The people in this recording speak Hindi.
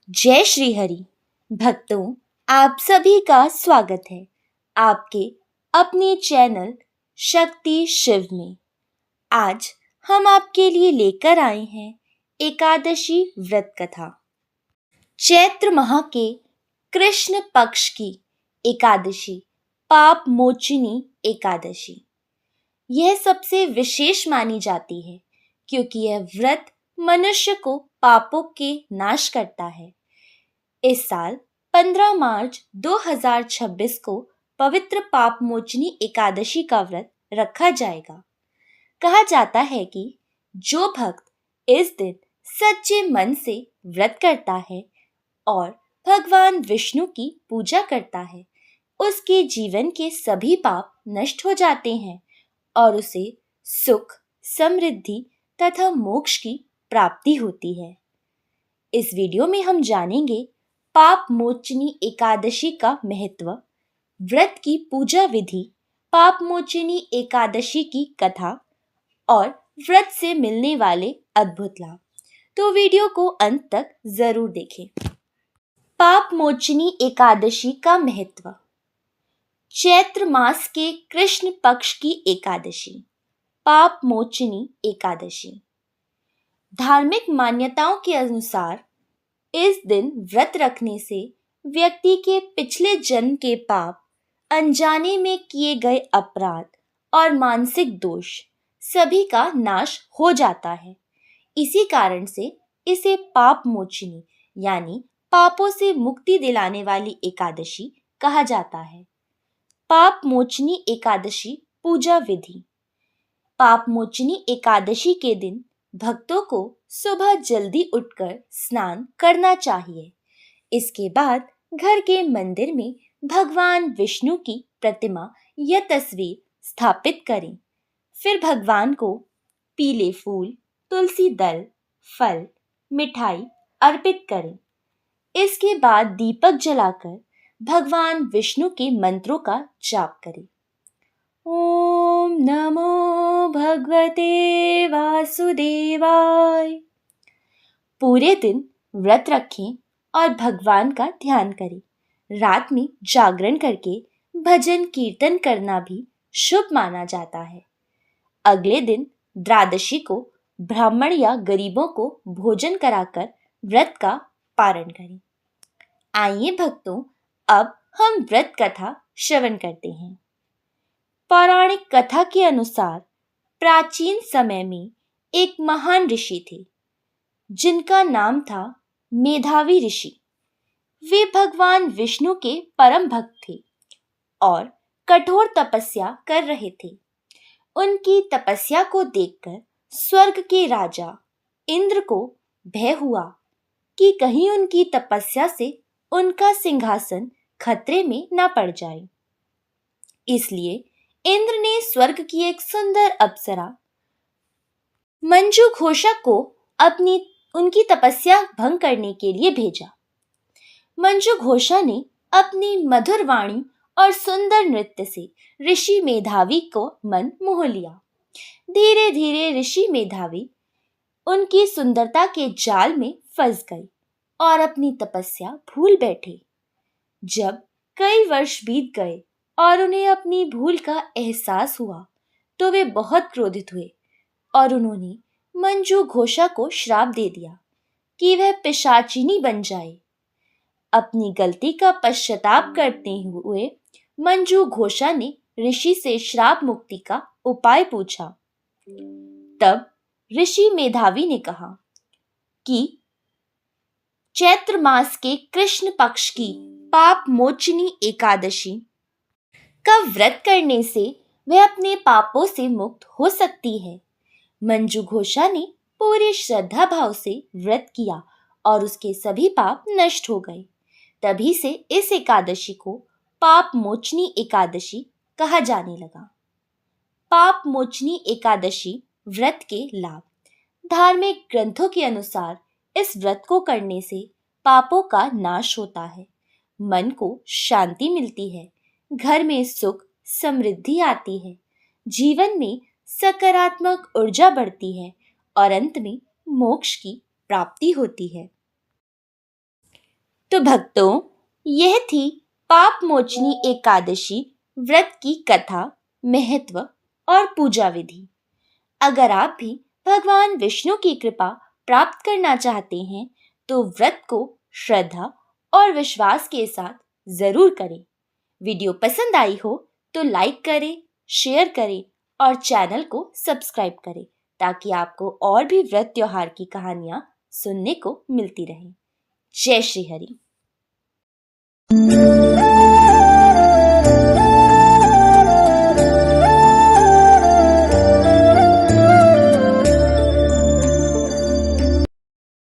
जय श्री हरि भक्तों, आप सभी का स्वागत है आपके अपने चैनल शक्ति शिव में। आज हम आपके लिए लेकर आए हैं एकादशी व्रत कथा। चैत्र माह के कृष्ण पक्ष की एकादशी पाप मोचिनी एकादशी यह सबसे विशेष मानी जाती है क्योंकि यह व्रत मनुष्य को पापों के नाश करता है। इस साल 15 मार्च 2026 को पवित्र पाप मोचनी एकादशी का व्रत रखा जाएगा। कहा जाता है कि जो भक्त इस दिन सच्चे मन से व्रत करता है और भगवान विष्णु की पूजा करता है, उसके जीवन के सभी पाप नष्ट हो जाते हैं और उसे सुख, समृद्धि तथा मोक्ष की प्राप्ति होती है। इस वीडियो में हम जानेंगे पाप मोचनी एकादशी का महत्व, व्रत की पूजा विधि, पाप मोचनी एकादशी की कथा और व्रत से मिलने वाले अद्भुत लाभ। तो वीडियो को अंत तक जरूर देखें। पाप मोचनी एकादशी का महत्व। चैत्र मास के कृष्ण पक्ष की एकादशी पाप मोचनी एकादशी। धार्मिक मान्यताओं के अनुसार इस दिन व्रत रखने से व्यक्ति के पिछले जन्म के पाप, अनजाने में किए गए अपराध और मानसिक दोष सभी का नाश हो जाता है। इसी कारण से इसे पाप मोचनी यानी पापों से मुक्ति दिलाने वाली एकादशी कहा जाता है। पाप मोचनी एकादशी पूजा विधि। पाप मोचनी एकादशी के दिन भक्तों को सुबह जल्दी उठकर स्नान करना चाहिए। इसके बाद घर के मंदिर में भगवान विष्णु की प्रतिमा या तस्वीर स्थापित करें। फिर भगवान को पीले फूल, तुलसी दल, फल, मिठाई अर्पित करें। इसके बाद दीपक जलाकर भगवान विष्णु के मंत्रों का जाप करें। ओम नमो भगवते वासुदेवाय। पूरे दिन व्रत रखें और भगवान का ध्यान करें। रात में जागरण करके भजन कीर्तन करना भी शुभ माना जाता है। अगले दिन द्वादशी को ब्राह्मण या गरीबों को भोजन कराकर व्रत का पारण करें। आइए भक्तों, अब हम व्रत कथा श्रवण करते हैं। पौराणिक कथा के अनुसार प्राचीन समय में एक महान ऋषि थे जिनका नाम था मेधावी ऋषि। वे भगवान विष्णु के परम भक्त थे और कठोर तपस्या कर रहे थे। उनकी तपस्या को देखकर स्वर्ग के राजा इंद्र को भय हुआ कि कहीं उनकी तपस्या से उनका सिंहासन खतरे में न पड़ जाए। इसलिए इंद्र ने स्वर्ग की एक सुंदर अप्सरा मंजू घोषा को उनकी तपस्या भंग करने के लिए भेजा। मंजू घोषा ने अपनी मधुर वाणी और सुंदर नृत्य से ऋषि मेधावी को मन मोह लिया। धीरे धीरे ऋषि मेधावी उनकी सुंदरता के जाल में फंस गए और अपनी तपस्या भूल बैठे। जब कई वर्ष बीत गए और उन्हें अपनी भूल का एहसास हुआ तो वे बहुत क्रोधित हुए और उन्होंने मंजू घोषा को श्राप दे दिया कि वह पिशाचिनी बन जाए। अपनी गलती का पश्चाताप करते हुए मंजू घोषा ने ऋषि से श्राप मुक्ति का उपाय पूछा। तब ऋषि मेधावी ने कहा कि चैत्र मास के कृष्ण पक्ष की पाप मोचनी एकादशी का व्रत करने से वह अपने पापों से मुक्त हो सकती है। मंजू घोषा ने पूरी श्रद्धा भाव से व्रत किया और उसके सभी पाप नष्ट हो गए। तभी से इस एकादशी को पाप मोचनी एकादशी कहा जाने लगा। पाप मोचनी एकादशी व्रत के लाभ। धार्मिक ग्रंथों के अनुसार इस व्रत को करने से पापों का नाश होता है, मन को शांति मिलती है, घर में सुख समृद्धि आती है, जीवन में सकारात्मक ऊर्जा बढ़ती है और अंत में मोक्ष की प्राप्ति होती है। तो भक्तों, यह थी पाप मोचनी एकादशी व्रत की कथा, महत्व और पूजा विधि। अगर आप भी भगवान विष्णु की कृपा प्राप्त करना चाहते हैं तो व्रत को श्रद्धा और विश्वास के साथ जरूर करें। वीडियो पसंद आई हो तो लाइक करें, शेयर करें और चैनल को सब्सक्राइब करें ताकि आपको और भी व्रत त्योहार की कहानियां सुनने को मिलती रहें। जय श्री हरि।